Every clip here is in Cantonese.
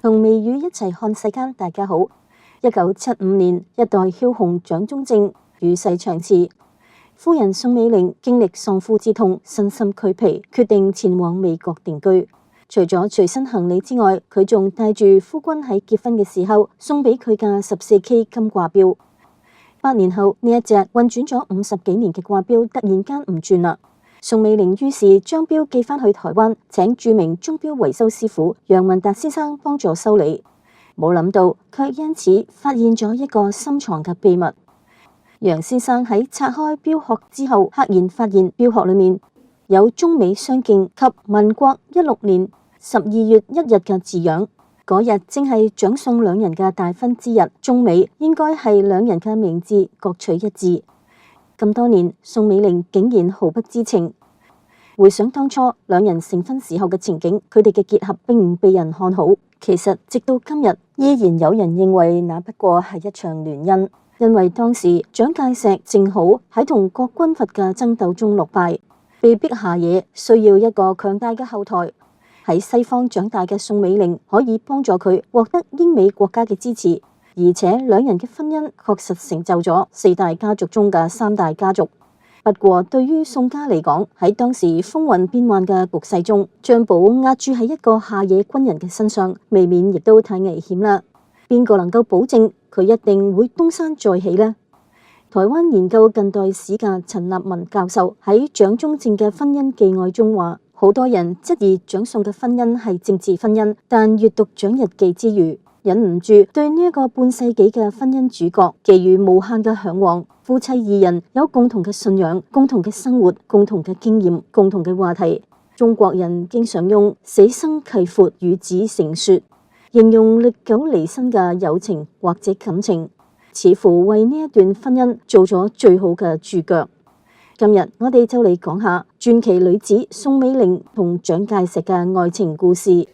同微雨一齊看世間，大家好。1975年，一代梟雄蔣中正與世長辭，夫人宋美齡經歷喪夫之痛，身心俱疲，決定前往美國定居。除咗隨身行李之外，佢仲帶住夫君喺結婚嘅時候送俾佢嘅14K 金掛錶。8年後，呢一隻運轉咗50幾年嘅掛錶突然間唔轉啦。宋美齡於是將錶寄返去台灣，請著名鐘錶維修師傅楊文達先生幫助修理。冇諗到，卻因此發現咗一個深藏嘅秘密。楊先生喺拆開錶殼之後，赫然發現錶殼裏面有中美相敬及民國16年12月1日嘅字樣。嗰日正係蔣宋兩人嘅大婚之日，中美應該係兩人嘅名字各取一字。咁多年，宋美齡竟然毫不知情。回想當初兩人成婚時候嘅情景，佢哋嘅結合並唔被人看好。其實直到今日，依然有人認為那不過係一場聯姻，因為當時蔣介石正好喺同國軍閥嘅爭鬥中落敗，被逼下野，需要一個強大嘅後台。喺西方長大嘅宋美齡可以幫助佢獲得英美國家嘅支持。而且兩人嘅婚姻確實成就咗4大家族中嘅3大家族。不過對於宋家嚟講，喺當時風雲變幻嘅局勢中，將寶押注喺一個下野軍人嘅身上，未免亦都太危險啦。邊個能夠保證佢一定會東山再起呢？台灣研究近代史嘅陳立文教授喺蔣中正嘅婚姻記愛中話，好多人質疑蔣宋嘅婚姻係政治婚姻，但閱讀蔣日記之餘，忍唔住對呢一個半世紀嘅婚姻主角寄予無限嘅向往。夫妻二人有共同嘅信仰、共同嘅生活、共同嘅經驗、共同嘅話題。中國人經常用死生契闊與子成說，形容歷久彌新嘅友情或者感情，似乎為呢一段婚姻做咗最好嘅注腳。今日我哋就嚟講下傳奇女子宋美齡同蔣介石嘅愛情故事。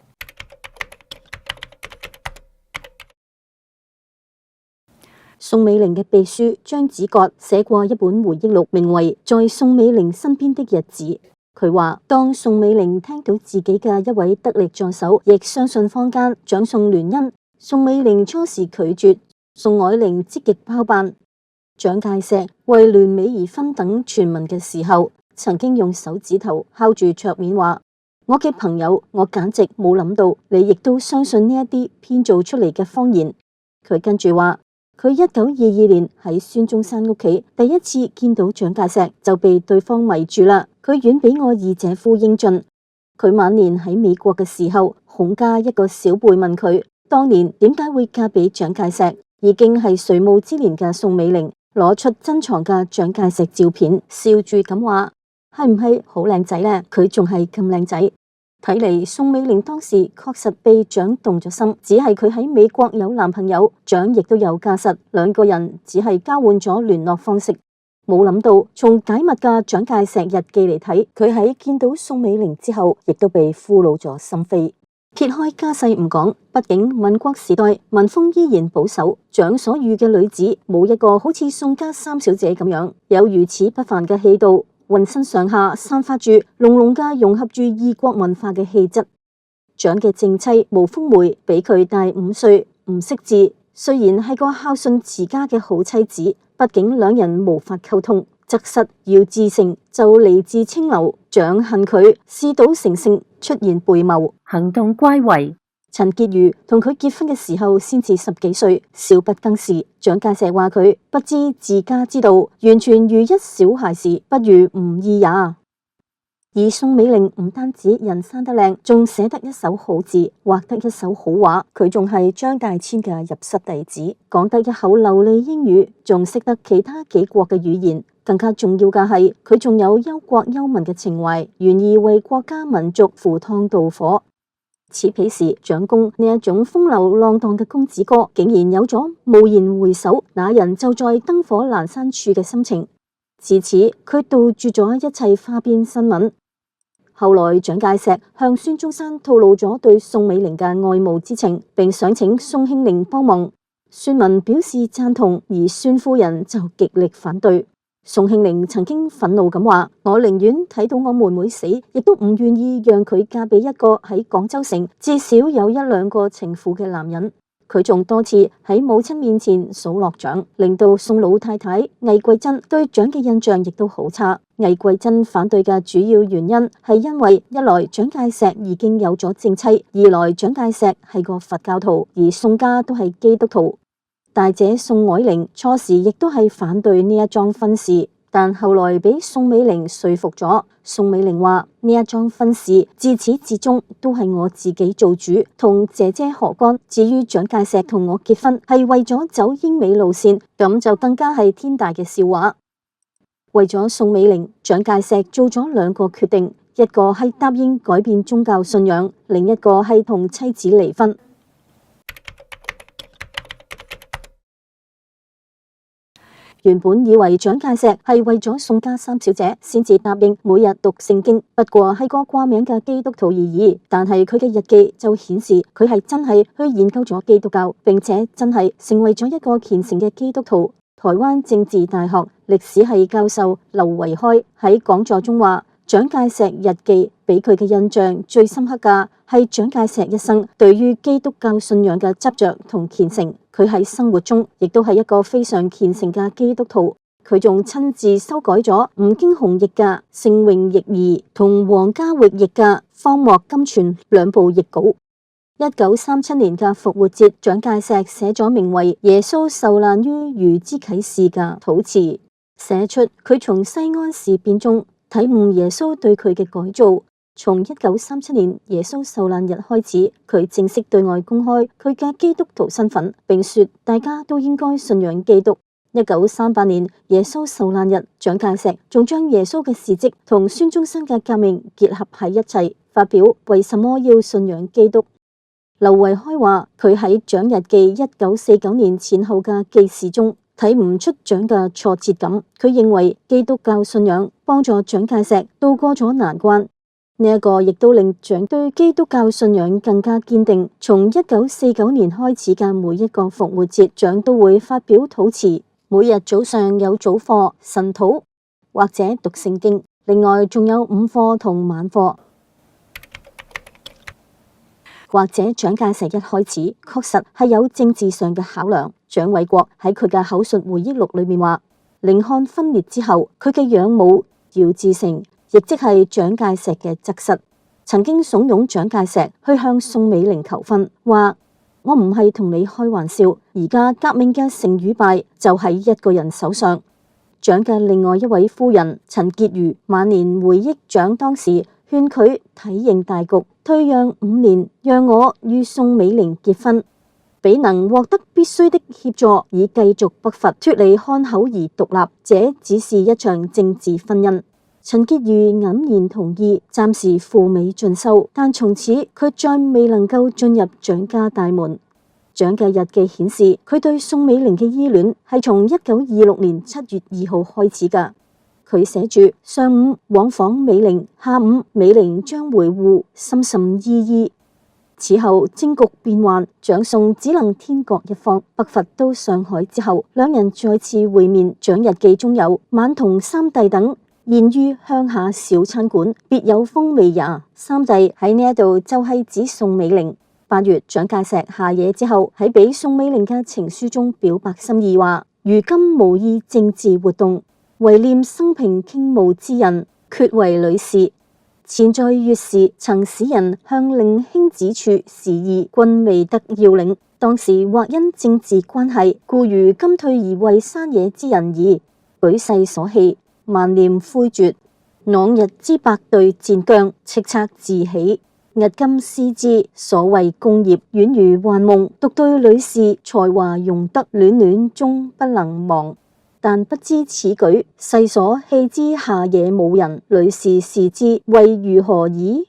宋美齡嘅秘書張子珏寫過一本回憶錄，名為《在宋美齡身邊的日子》。佢話，當宋美齡聽到自己嘅一位得力助手亦相信坊間蔣宋聯姻，宋美齡初時拒絕，宋靄齡積極包辦，蔣介石為聯美而婚等傳聞嘅時候，曾經用手指頭敲住桌面話：我嘅朋友，我簡直冇諗到你亦都相信呢一啲編造出嚟嘅謊言。佢跟住話，佢1922年喺孫中山屋企第一次見到蔣介石，就被對方迷住啦。佢遠比我二姐夫英俊。佢晚年喺美國嘅時候，孔家一個小輩問佢，當年點解會嫁俾蔣介石？已經係垂暮之年嘅宋美齡攞出珍藏嘅蔣介石照片，笑住咁話：係唔係好靚仔呢？佢仲係咁靚仔。睇嚟宋美齡當時確實被蔣動咗心，只係佢喺美國有男朋友，蔣亦都有家室，兩個人只係交換咗聯絡方式。冇諗到從解密嘅蔣介石日記嚟睇，佢喺見到宋美齡之後，亦都被俘虜咗心扉。撇開家世唔講，畢竟民國時代民風依然保守，蔣所遇嘅女子冇一個好似宋家三小姐咁樣有如此不凡嘅氣度。渾身上下散發住濃濃嘅融合住異國文化嘅氣質。蔣嘅正妻毛福梅比佢大5歲，唔識字，雖然係個孝順持家嘅好妻子，畢竟兩人無法溝通，側室姚志成就嚟自清流，蔣恨佢嗜賭成性，出現悖謬，行動乖違。陳潔如同佢結婚嘅時候先至10幾歲，少不更事。蔣介石話佢不知治家之道，完全如一小孩時，不如吾意也。而宋美齡唔單止人生得靚，仲寫得一手好字，畫得一手好畫。佢仲係張大千嘅入室弟子，講得一口流利英語，仲識得其他幾國嘅語言。更加重要嘅係，佢仲有憂國憂民嘅情懷，願意為國家民族赴湯蹈火。此彼時，蔣公呢一種風流浪蕩嘅公子哥，竟然有咗驀然回首，那人就在燈火闌珊處嘅心情。自此，佢杜絕咗一切花邊新聞。後來，蔣介石向孫中山吐露咗對宋美齡嘅愛慕之情，並想請宋慶齡幫忙。孫文表示贊同，而孫夫人就極力反對。宋慶齡曾經憤怒咁話：我寧願睇到我妹妹死，亦都唔願意讓佢嫁俾一個喺廣州城至少有一兩個情婦嘅男人。佢仲多次喺母親面前數落蔣，令到宋老太太魏桂珍對蔣嘅印象亦都好差。魏桂珍反對嘅主要原因係因為一來蔣介石已經有咗正妻，二來蔣介石係個佛教徒，而宋家都係基督徒。大姐宋靄齡初時亦都係反對呢一樁婚事，但後來俾宋美齡說服咗。宋美齡話：呢一樁婚事自始至終都係我自己做主，同姐姐何干。至於蔣介石同我結婚係為咗走英美路線，咁就更加係天大嘅笑話。為咗宋美齡，蔣介石做咗兩個決定，一個係答應改變宗教信仰，另一個係同妻子離婚。原本以為蔣介石係為咗宋家三小姐先至答應每日讀聖經，不過係個掛名嘅基督徒而已。但係佢嘅日記就顯示佢係真係去研究咗基督教，並且真係成為咗一個虔誠嘅基督徒。台灣政治大學歷史系教授劉維開喺講座中話：蔣介石日記俾佢嘅印象最深刻嘅係蔣介石一生對於基督教信仰嘅執着同虔誠。佢喺生活中亦都係一個非常虔誠嘅基督徒。佢仲親自修改咗吳經洪譯嘅《聖詠譯義》同黃家域譯嘅《荒漠金傳》兩部譯稿。1937年嘅復活節，蔣介石寫咗名為《耶穌受難於魚之啟示》嘅禱詞，寫出佢從西安事變中體悟耶穌對佢嘅改造。從1937年耶穌受難日開始，佢正式對外公開佢嘅基督徒身份，並說大家都應該信仰基督。1938年耶穌受難日，蔣介石仲將耶穌嘅事蹟同孫中山嘅革命結合喺一齊，發表為什麼要信仰基督。劉維開話：佢喺蔣日記1949年前後嘅記事中睇唔出蔣嘅挫折感。佢認為基督教信仰幫助蔣介石渡過咗難關。呢一個亦都令蔣對基督教信仰更加堅定。從1949年開始嘅每一個復活節，蔣都會發表禱詞，每日早上有早課、晨禱或者讀聖經，另外仲有午課同晚課。或者蔣介石一開始確實係有政治上嘅考量。蔣緯國喺佢嘅口述回憶錄裏面話：寧漢分裂之後，佢嘅養母姚志成，亦即係蔣介石嘅側室，曾經慫恿蔣介石去向宋美齡求婚，話：我唔係同你開玩笑，而家革命嘅成與敗就喺一個人手上。蔣嘅另外一位夫人陳潔如晚年回憶蔣當時勸佢體認大局，退讓5年，讓我與宋美齡結婚，比能獲得必須的協助，以繼續北伐脫離漢口而獨立，這只是一場政治婚姻。陳潔如黯然同意，暫時赴美進修，但從此佢再未能夠進入蔣家大門。蔣嘅日記顯示，佢對宋美齡嘅依戀係從1926年7月2號開始㗎。佢寫住：上午往訪美齡，下午美齡將回滬，心甚依依。此後政局變幻，蔣宋只能天各一方。北伐到上海之後，兩人再次會面。蔣日記中有晚同三弟等宴於鄉下小餐館，別有風味也。三弟喺呢一度就係指宋美齡。8月，蔣介石下野之後，喺俾宋美齡嘅情書中表白心意，話：如今無意政治活動，唯念生平傾慕之人，決為女士。前在粵時曾使人向令兄指處時宜，均未得要領。當時或因政治關係，故如今退而為山野之人矣。舉世所棄，萬念灰絕。往日之百隊戰疆，叱咤自喜。日今思之，所謂功業，宛如幻夢。獨對女士才華容德，戀戀終不能忘。但不知此舉，世所棄之下野無人。女士視之，為如何矣？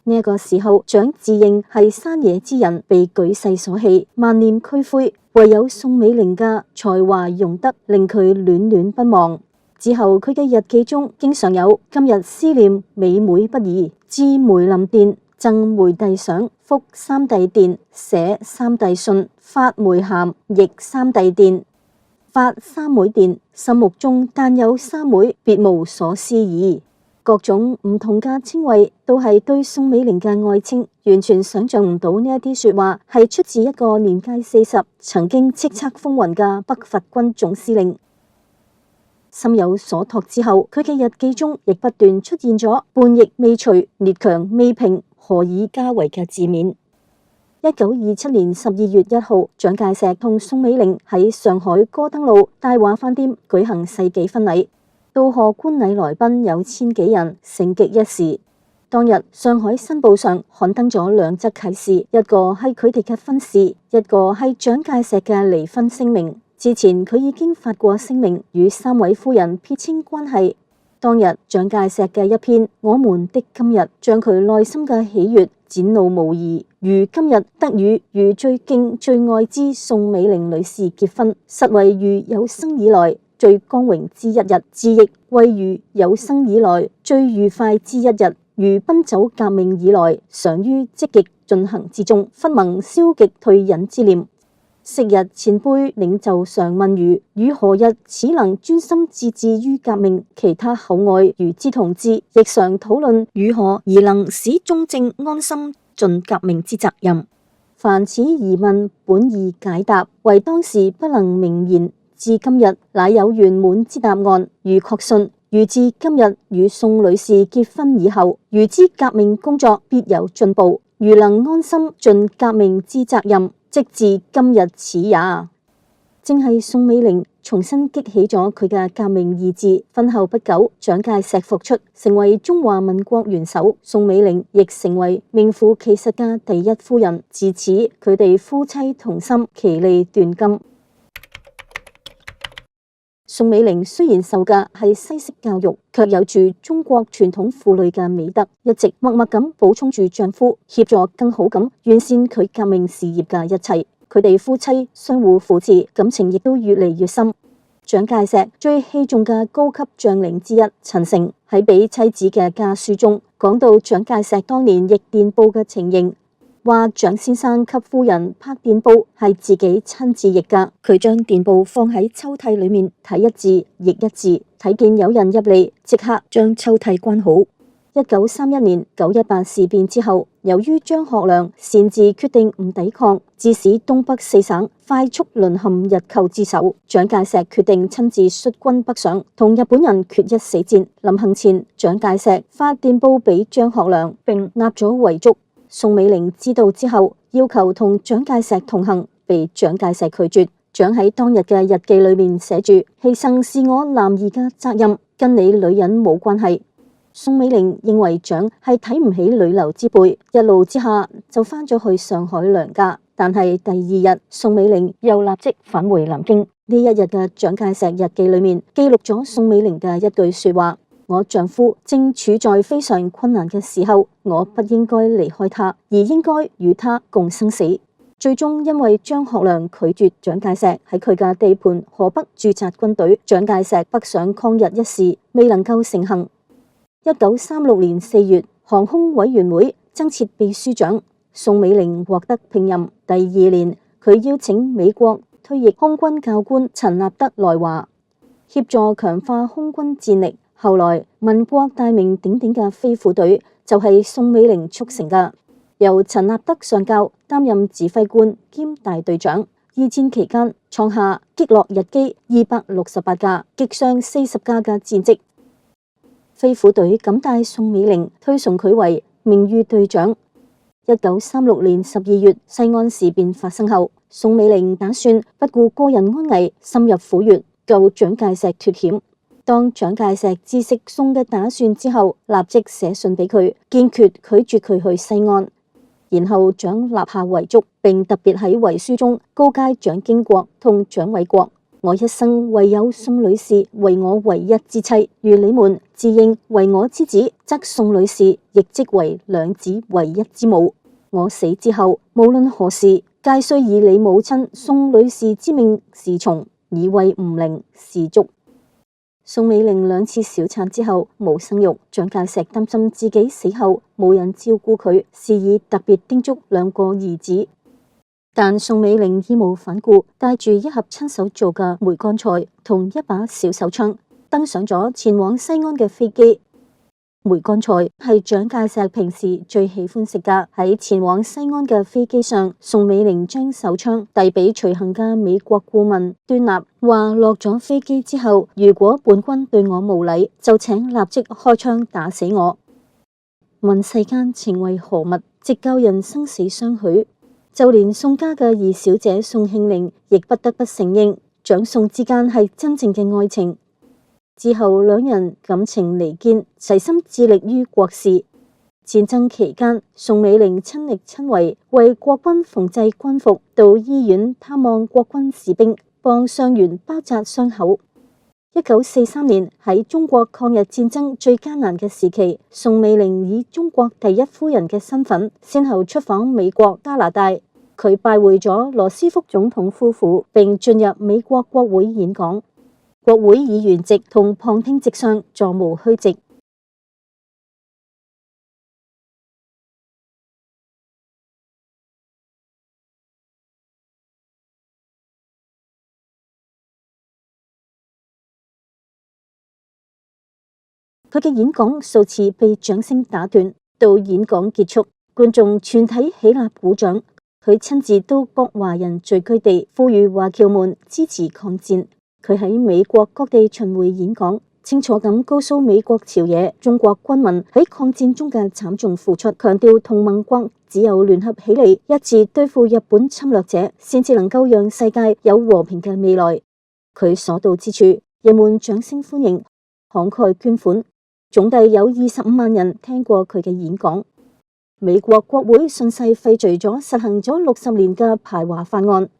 呢一個時候，蔣自認係山野之人，被舉世所棄，萬念俱灰。唯有宋美齡嘅才華容德，令佢戀戀不忘。之後佢嘅日記中經常有：今日思念美妹不已，至梅林店贈梅弟相，覆三弟電，寫三弟信，發梅函，譯三弟電。發三妹殿，心目中但有三妹，別無所思矣。各種唔同嘅稱謂都係對宋美齡嘅愛稱，完全想象唔到呢一啲說話係出自一個年屆40、曾經叱咤風雲嘅北伐軍總司令。心有所託之後，佢嘅日記中亦不斷出現咗叛逆未除、列強未平、何以家為嘅字面。1927年12月1號，蔣介石同宋美齡喺上海歌登路大華飯店舉行世紀婚禮，到賀觀禮來賓有千幾人，盛極一時。當日上海新報上刊登咗兩則啟事，一個係佢哋嘅婚事，一個係蔣介石嘅離婚聲明。之前佢已經發過聲明，與三位夫人撇清關係。當日蔣介石嘅一篇《我們的今日》，將佢內心嘅喜悅展露無遺。如今日得與最敬最愛之宋美齡女士結婚，實為如有生以來最光榮之一日，之亦為如有生以來最愉快之一日。如奔走革命以來，常於積極進行之中，忽萌消極退隱之念。昔日前輩領袖常問如何日始能專心致志於革命，其他厚愛與之同志亦常討論如何而能使忠正安心盡革命之責任。凡此疑問本易解答，唯當時不能明言。至今日乃有圓滿之答案。如確信，如自今日與宋女士結婚以後，如知革命工作必有進步，如能安心盡革命之責任，即自今日始也。正係宋美齡重新激起咗佢嘅革命意志。婚後不久，蔣介石復出，成為中華民國元首，宋美齡亦成為名副其實嘅第一夫人。自此，佢哋夫妻同心，其利斷金。宋美齡雖然受嘅係西式教育，卻有住中國傳統婦女嘅美德，一直默默咁補充住丈夫，協助更好咁完善佢革命事業嘅一切。佢哋夫妻相互扶持，感情亦都越嚟越深。蔣介石最器重嘅高級將領之一陳誠喺俾妻子嘅家書中講到蔣介石當年譯電報嘅情形。話蔣先生給夫人拍電報係自己親自譯噶，佢將電報放喺抽屜裏面，睇一字譯一字，睇見有人入嚟，即刻將抽屜關好。1931年918事變之後，由於張學良擅自決定唔抵抗，致使東北四省快速淪陷日寇之手，蔣介石決定親自率軍北上，同日本人決一死戰。臨行前，蔣介石發電報俾張學良，並立咗遺囑。宋美齡知道之後，要求同蔣介石同行，被蔣介石拒絕。蔣喺當日嘅日記裏面寫住：犧牲是我男兒嘅責任，跟你女人冇關係。宋美齡認為蔣係睇唔起女流之輩，一怒之下就返咗去上海娘家。但係第二日，宋美齡又立即返回南京。呢一日嘅蔣介石日記裏面記錄咗宋美齡嘅一句說話：我丈夫正處在非常困難嘅時候，我不應該離開他，而應該與他共生死。最終因為張學良拒絕蔣介石喺佢嘅地盤河北駐紮軍隊，蔣介石北上抗日一事未能夠成行。1936年4月，航空委員會增設秘書長，宋美齡獲得聘任。第二年，佢邀請美國退役空軍教官陳立德來華，協助強化空軍戰力。後來，民國大名鼎鼎嘅飛虎隊就係宋美齡促成嘅，由陳立德上校擔任指揮官兼大隊長。二戰期間，創下擊落日機268架、擊傷40架嘅戰績。飛虎隊感戴宋美齡，推崇佢為名譽隊長。1936年12月，西安事變發生後，宋美齡打算不顧個人安危，深入虎穴救蔣介石脫險。當蔣介石知悉宋嘅打算之後，立即寫信俾佢，堅決拒絕佢去西安。然後蔣立下遺囑，並特別喺遺書中告誡蔣經國同蔣緯國：我一生唯有宋女士為我唯一之妻，如你們自認為我之子，則宋女士亦即為兩子唯一之母。我死之後，無論何事，皆須以你母親宋女士之命侍從，以慰吾靈士卒。宋美齡兩次小產之後無生育，蔣介石擔心自己死後冇人照顧佢，是以特別叮囑兩個兒子。但宋美齡義無反顧，帶住一盒親手做嘅梅乾菜同一把小手槍，登上咗前往西安嘅飛機。梅乾菜係蔣介石平時最喜歡食㗎。喺前往西安嘅飛機上，宋美齡將手槍遞俾隨行嘅美國顧問端納，話落咗飛機之後，如果本軍對我無禮，就請立即開槍打死我。問世間情為何物，直教人生死相許。就連宋家嘅二小姐宋慶齡亦不得不承認，蔣宋之間係真正嘅愛情。之後兩人感情彌堅，齊心致力於國事。戰爭期間，宋美齡親力親為國軍縫製軍服，到醫院探望國軍士兵，幫傷員包紮傷口。1943年喺中國抗日戰爭最艱難嘅時期，宋美齡以中國第一夫人嘅身份，先後出訪美國、加拿大。佢拜會咗羅斯福總統夫婦，並進入美國國會演講。國會議員席同旁聽席上座無虛席。佢嘅演講數次被掌聲打斷，到演講結束，觀眾全體起立鼓掌。佢親自到各華人聚居地，呼籲華僑們支持抗戰。佢喺美國各地巡迴演講，清楚咁告訴美國朝野，中國軍民喺抗戰中嘅慘重付出，強調同盟國只有聯合起嚟，一致對付日本侵略者，先至能夠讓世界有和平嘅未來。佢所到之處，人們掌聲歡迎，慷慨捐款，總計有25萬人聽過佢嘅演講。美國國會順勢廢除咗實行咗60年嘅排華法案。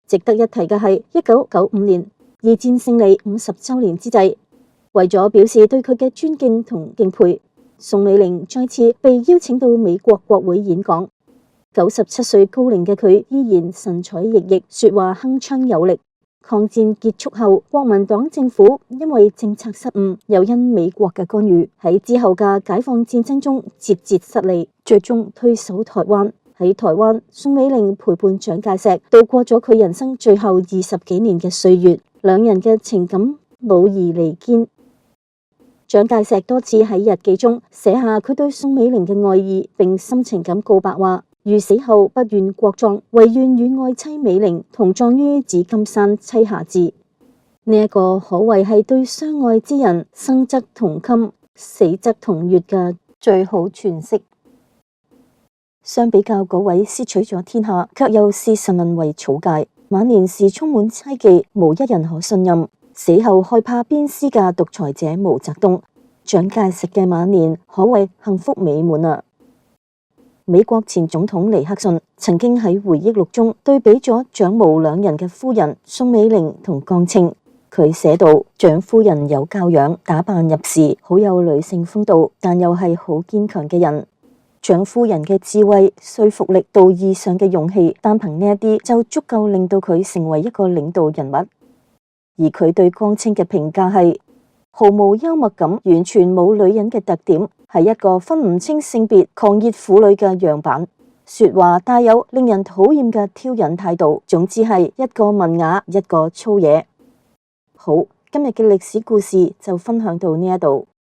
值得一提嘅係1995年二戰勝利50週年之際，為咗表示對佢嘅尊敬同敬佩，宋美齡再次被邀請到美國國會演講。97歲高齡嘅佢依然神采奕奕，說話鏗鏘有力。抗戰結束後，國民黨政府因為政策失誤，又因美國嘅干預，喺之後嘅解放戰爭中節節失利，最終退守台灣。喺台灣，宋美齡陪伴蔣介石度過咗佢人生最後20幾年嘅歲月，兩人嘅情感老而彌堅。蔣介石多次喺日記中寫下佢對宋美齡嘅愛意，並深情咁告白話：如死後不願國葬，唯願與愛妻美齡同葬於紫金山棲霞寺。呢一個可謂係對相愛之人生則同衾，死則同穴嘅最好詮釋。相比較嗰位竊取咗天下，卻又視臣民為草芥，晚年時充滿猜忌，無一人可信任，死後害怕鞭屍嘅獨裁者毛澤東，蔣介石嘅晚年可謂幸福美滿啊！美國前總統尼克遜曾經喺回憶錄中對比咗蔣毛兩人嘅夫人宋美齡同江青，佢寫道：蔣夫人有教養，打扮入時，好有女性風度，但又係好堅強嘅人。蔣夫人嘅智慧、說服力、道義上嘅勇氣，單憑呢一啲就足夠令到佢成為一個領導人物。而佢對江青嘅評價係毫無幽默感，完全冇女人嘅特點，係一個分唔清性別、狂熱婦女嘅樣板，說話帶有令人討厭嘅挑釁態度。總之係一個文雅，一個粗野。好，今日嘅歷史故事就分享到呢一度。